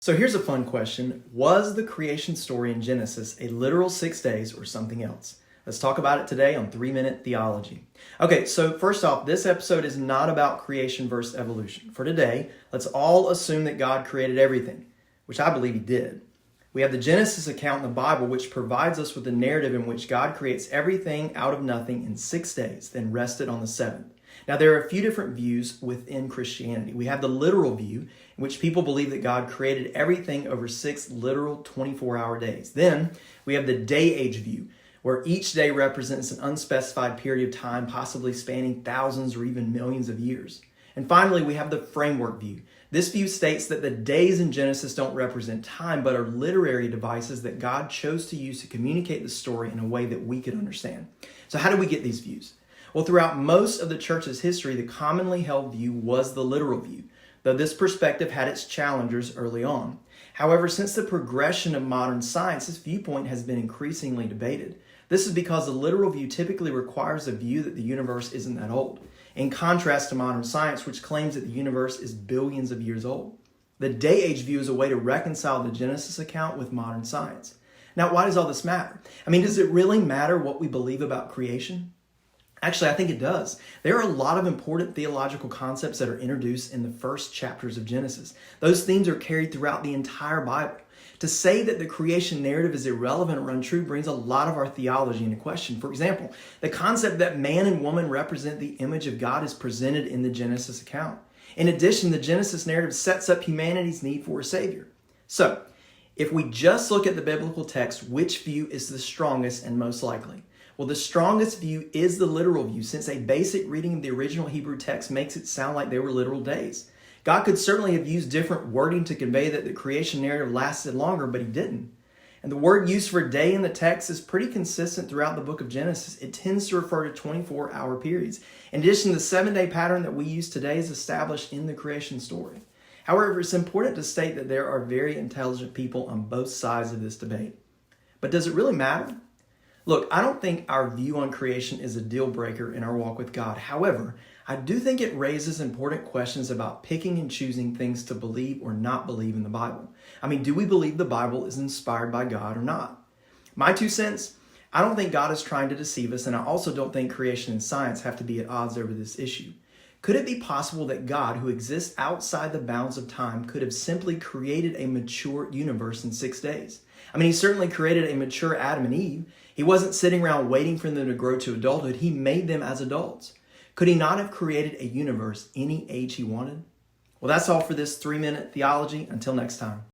So here's a fun question. Was the creation story in Genesis a literal 6 days or something else? Let's talk about it today on 3-Minute Theology. Okay, so first off, this episode is not about creation versus evolution. For today, let's all assume that God created everything, which I believe he did. We have the Genesis account in the Bible, which provides us with a narrative in which God creates everything out of nothing in 6 days, then rested on the seventh. Now, there are a few different views within Christianity. We have the literal view, in which people believe that God created everything over 6 literal 24-hour days. Then we have the day-age view, where each day represents an unspecified period of time, possibly spanning thousands or even millions of years. And finally, we have the framework view. This view states that the days in Genesis don't represent time, but are literary devices that God chose to use to communicate the story in a way that we could understand. So how do we get these views? Well, throughout most of the church's history, the commonly held view was the literal view, though this perspective had its challengers early on. However, since the progression of modern science, this viewpoint has been increasingly debated. This is because the literal view typically requires a view that the universe isn't that old, in contrast to modern science, which claims that the universe is billions of years old. The day-age view is a way to reconcile the Genesis account with modern science. Now, why does all this matter? Does it really matter what we believe about creation? Actually, I think it does. There are a lot of important theological concepts that are introduced in the first chapters of Genesis. Those themes are carried throughout the entire Bible. To say that the creation narrative is irrelevant or untrue brings a lot of our theology into question. For example, the concept that man and woman represent the image of God is presented in the Genesis account. In addition, the Genesis narrative sets up humanity's need for a Savior. So, if we just look at the biblical text, which view is the strongest and most likely? Well, the strongest view is the literal view, since a basic reading of the original Hebrew text makes it sound like they were literal days. God could certainly have used different wording to convey that the creation narrative lasted longer, but he didn't. And the word used for day in the text is pretty consistent throughout the book of Genesis. It tends to refer to 24-hour periods. In addition, the 7-day pattern that we use today is established in the creation story. However, it's important to state that there are very intelligent people on both sides of this debate. But does it really matter? Look, I don't think our view on creation is a deal breaker in our walk with God. However, I do think it raises important questions about picking and choosing things to believe or not believe in the Bible. Do we believe the Bible is inspired by God or not? My 2 cents, I don't think God is trying to deceive us, and I also don't think creation and science have to be at odds over this issue. Could it be possible that God, who exists outside the bounds of time, could have simply created a mature universe in 6 days? He certainly created a mature Adam and Eve. He wasn't sitting around waiting for them to grow to adulthood. He made them as adults. Could he not have created a universe any age he wanted? Well, that's all for this 3-Minute Theology. Until next time.